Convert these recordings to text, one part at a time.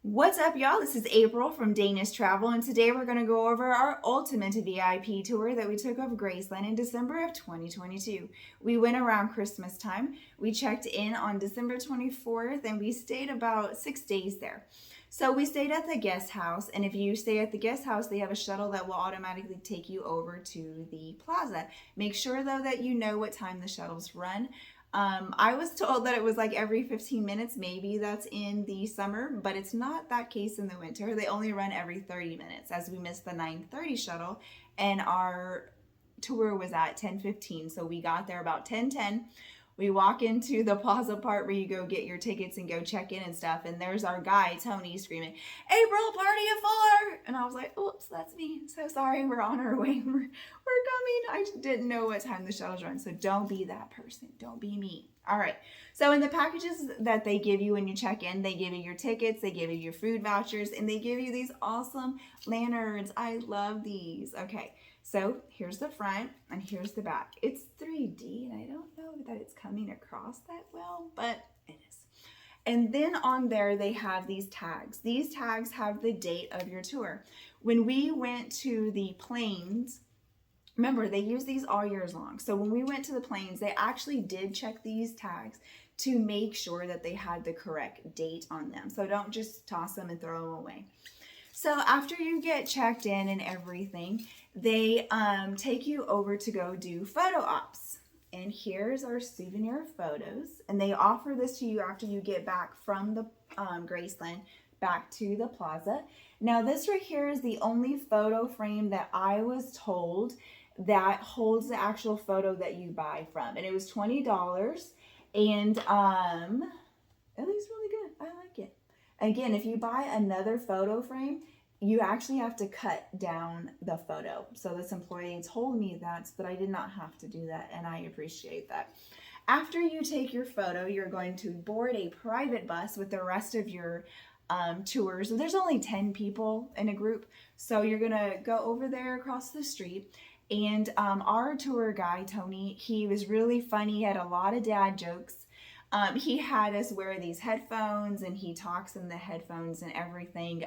What's up, y'all? This is April from Danish Travel, and today we're going to go over our ultimate VIP tour that we took of Graceland in December of 2022. We went around Christmas time. We checked in on December 24th, and we stayed about 6 days there. So we stayed at the guest house, and if you stay at the guest house, they have a shuttle that will automatically take you over to the plaza. Make sure, though, that you know what time the shuttles run. I was told that it was like every 15 minutes. Maybe that's in the summer, but it's not that case in the winter. They only run every 30 minutes, as we missed the 9:30 shuttle, and our tour was at 10:15. So we got there about 10:10. We walk into the plaza part where you go get your tickets and go check in and stuff, and there's our guy Tony screaming, "April, party of four!" And I was like, "Oops, that's me. So sorry, we're on our way. We're coming." I didn't know what time the shuttles run, so don't be that person. Don't be me. All right. So in the packages that they give you when you check in, they give you your tickets, they give you your food vouchers, and they give you these awesome lanterns. I love these. Okay. So here's the front and here's the back. It's 3D and I don't know that it's coming across that well, but it is. And then on there they have these tags. These tags have the date of your tour. When we went to the plains, remember they use these all years long. So when we went to the plains, they actually did check these tags to make sure that they had the correct date on them. So don't just toss them and throw them away. So after you get checked in and everything, they take you over to go do photo ops. And here's our souvenir photos. And they offer this to you after you get back from the Graceland back to the plaza. Now this right here is the only photo frame that I was told that holds the actual photo that you buy from. And it was $20. And it looks really good. I like it. Again, if you buy another photo frame, you actually have to cut down the photo. So this employee told me that, but I did not have to do that, and I appreciate that. After you take your photo, you're going to board a private bus with the rest of your tours. So there's only 10 people in a group, so you're gonna go over there across the street. And our tour guide, Tony, he was really funny. He had a lot of dad jokes. He had us wear these headphones and he talks in the headphones and everything.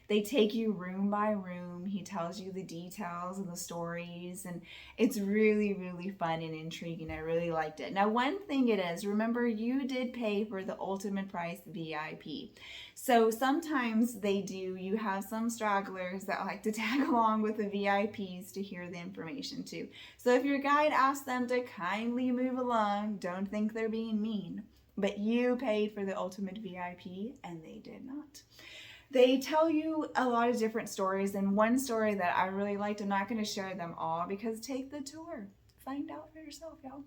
They take you room by room. He tells you the details and the stories, and it's really, really fun and intriguing. I really liked it. Now, one thing it is, remember you did pay for the ultimate price VIP. So sometimes you have some stragglers that like to tag along with the VIPs to hear the information too. So if your guide asks them to kindly move along, don't think they're being mean. But you paid for the ultimate VIP and they did not. They tell you a lot of different stories, and one story that I really liked, I'm not going to share them all because take the tour. Find out for yourself, y'all.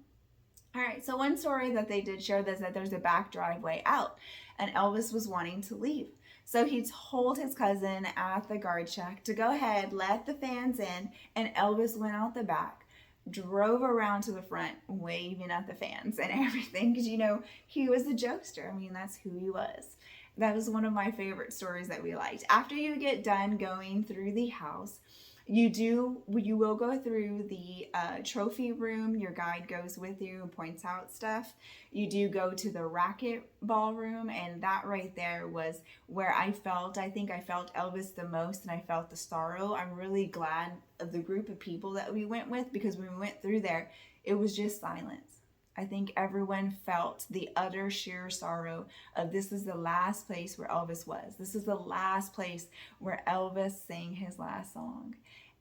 All right, so one story that they did share is that there's a back driveway out, and Elvis was wanting to leave. So he told his cousin at the guard check to go ahead, let the fans in, and Elvis went out the back, drove around to the front, waving at the fans and everything, because, he was a jokester. I mean, that's who he was. That was one of my favorite stories that we liked. After you get done going through the house, you will go through the trophy room. Your guide goes with you and points out stuff. You do go to the racket ballroom, and that right there was where I think I felt Elvis the most, and I felt the sorrow. I'm really glad of the group of people that we went with, because when we went through there, it was just silence. I think everyone felt the utter sheer sorrow of this is the last place where Elvis was. This is the last place where Elvis sang his last song.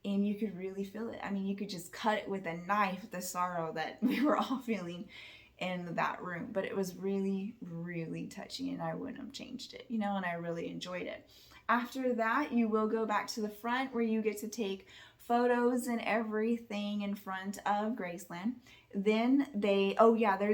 And you could really feel it. I mean, you could just cut it with a knife, the sorrow that we were all feeling in that room. But it was really, really touching, and I wouldn't have changed it, and I really enjoyed it. After that, you will go back to the front where you get to take photos and everything in front of Graceland. Then there's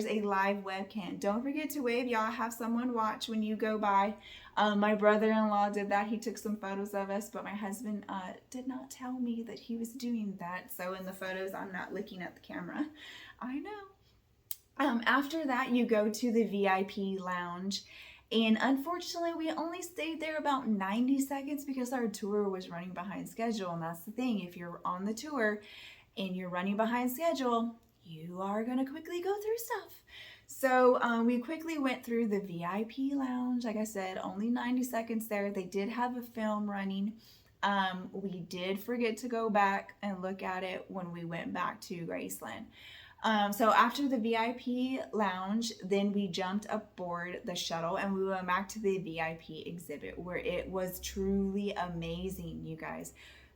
a live webcam. Don't forget to wave. Y'all have someone watch when you go by. My brother-in-law did that. He took some photos of us, but my husband did not tell me that he was doing that. So in the photos, I'm not looking at the camera. I know. After that, you go to the VIP lounge. And unfortunately, we only stayed there about 90 seconds because our tour was running behind schedule. And that's the thing. If you're on the tour and you're running behind schedule, you are going to quickly go through stuff. So we quickly went through the VIP lounge. Like I said, only 90 seconds there. They did have a film running. We did forget to go back and look at it when we went back to Graceland. So after the VIP lounge, then we jumped aboard the shuttle and we went back to the VIP exhibit where it was truly amazing, you guys.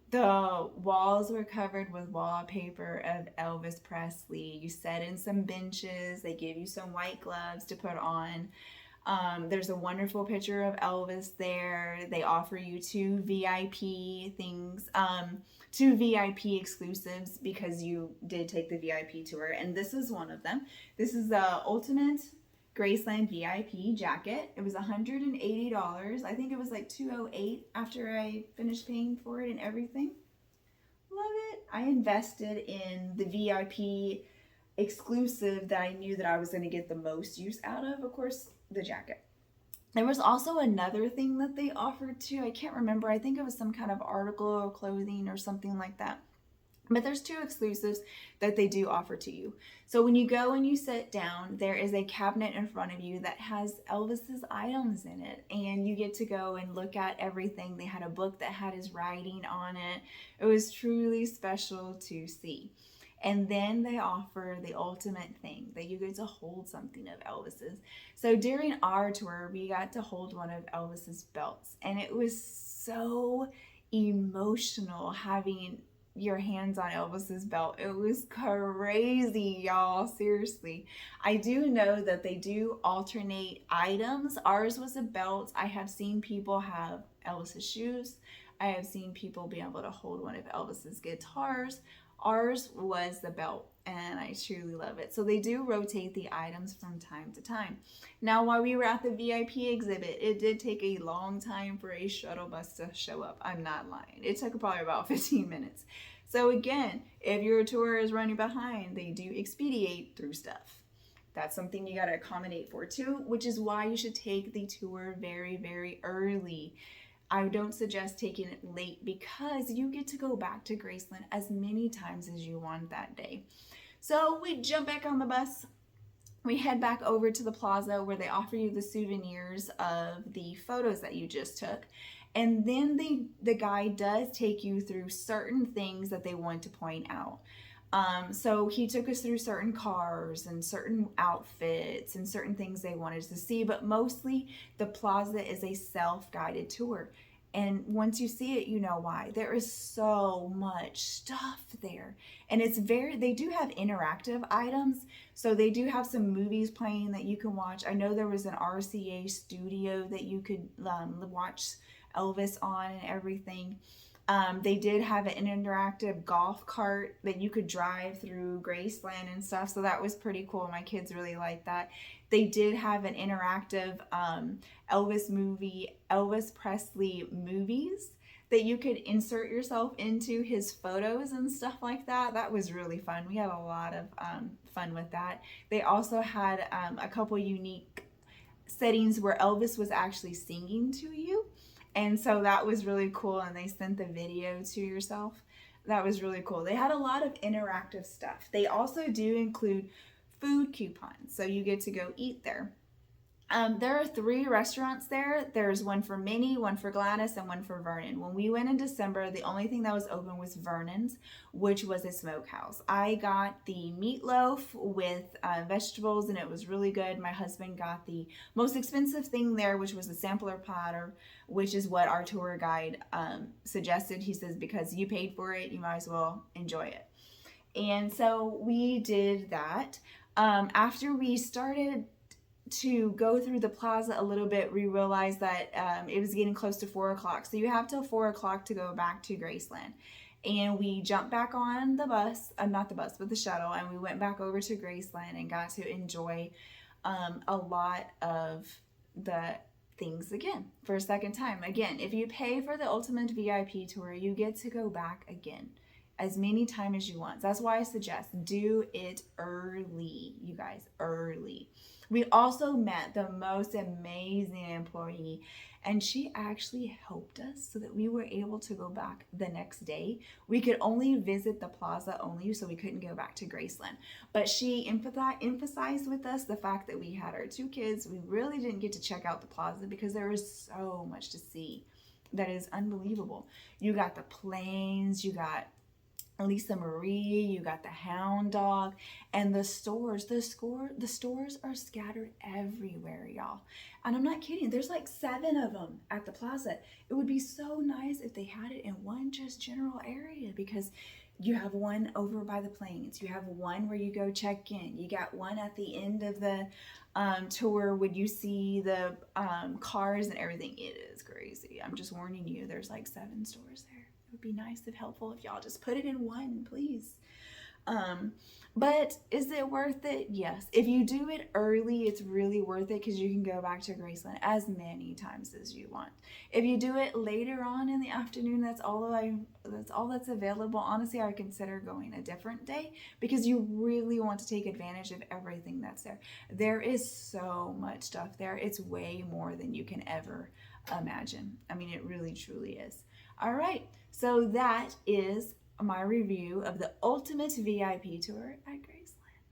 The walls were covered with wallpaper of Elvis Presley. You sat in some benches. They give you some white gloves to put on. There's a wonderful picture of Elvis there. They offer you two VIP things, two VIP exclusives because you did take the VIP tour, and this is one of them. This is the Ultimate Graceland VIP jacket. It was $180. I think it was like $208 after I finished paying for it and everything. Love it. I invested in the VIP exclusive that I knew that I was going to get the most use out of course, the jacket. There was also another thing that they offered too. I can't remember. I think it was some kind of article of clothing or something like that. But there's two exclusives that they do offer to you. So when you go and you sit down, there is a cabinet in front of you that has Elvis's items in it. And you get to go and look at everything. They had a book that had his writing on it. It was truly special to see. And then they offer the ultimate thing that you get to hold something of Elvis's. So during our tour, we got to hold one of Elvis's belts. And it was so emotional having your hands on Elvis's belt. It was crazy, y'all. Seriously. I do know that they do alternate items. Ours was a belt. I have seen people have Elvis's shoes. I have seen people be able to hold one of Elvis's guitars. Ours was the belt, and I truly love it. So they do rotate the items from time to time. Now, while we were at the VIP exhibit, it did take a long time for a shuttle bus to show up. I'm not lying. It took probably about 15 minutes. So again, if your tour is running behind, they do expedite through stuff. That's something you got to accommodate for too, which is why you should take the tour very, very early. I don't suggest taking it late because you get to go back to Graceland as many times as you want that day. So we jump back on the bus. We head back over to the plaza where they offer you the souvenirs of the photos that you just took. And then the guide does take you through certain things that they want to point out. So he took us through certain cars and certain outfits and certain things they wanted to see, but mostly the plaza is a self-guided tour. And once you see it, you know why. There is so much stuff there. And they do have interactive items. So they do have some movies playing that you can watch. I know there was an RCA studio that you could watch Elvis on and everything. They did have an interactive golf cart that you could drive through Graceland and stuff. So that was pretty cool. My kids really liked that. They did have an interactive Elvis Presley movies that you could insert yourself into his photos and stuff like that. That was really fun. We had a lot of fun with that. They also had a couple unique settings where Elvis was actually singing to you. And so that was really cool, and they sent the video to yourself. That was really cool. They had a lot of interactive stuff. They also do include food coupons, so you get to go eat there. There are 3 restaurants there. There's one for Minnie, one for Gladys, and one for Vernon. When we went in December, the only thing that was open was Vernon's, which was a smokehouse. I got the meatloaf with vegetables, and it was really good. My husband got the most expensive thing there, which was the sampler platter, which is what our tour guide suggested. He says, because you paid for it, you might as well enjoy it. And so we did that. After we started to go through the plaza a little bit, we realized that it was getting close to 4 o'clock. So you have till 4 o'clock to go back to Graceland. And we jumped back on the bus, not the bus, but the shuttle, and we went back over to Graceland and got to enjoy a lot of the things again for a second time. Again, if you pay for the Ultimate VIP tour, you get to go back again. as many times as you want. That's why I suggest do it early, you guys, early. We also met the most amazing employee, and she actually helped us so that we were able to go back the next day. We could only visit the plaza only, so we couldn't go back to Graceland. But she emphasized with us the fact that we had our two kids. We really didn't get to check out the plaza because there was so much to see that is unbelievable. You got the planes, you got Lisa Marie, you got the hound dog, and the stores. The stores are scattered everywhere, y'all. And I'm not kidding. There's like 7 of them at the plaza. It would be so nice if they had it in one just general area, because you have one over by the planes. You have one where you go check in. You got one at the end of the tour when you see the cars and everything. It is crazy. I'm just warning you. There's like 7 stores there. It would be nice if helpful if y'all just put it in one, please. But is it worth it? Yes. If you do it early, it's really worth it because you can go back to Graceland as many times as you want. If you do it later on in the afternoon, that's all that's available. Honestly, I would consider going a different day because you really want to take advantage of everything that's there. There is so much stuff there. It's way more than you can ever imagine. I mean, it really truly is. All right, so that is my review of the Ultimate VIP Tour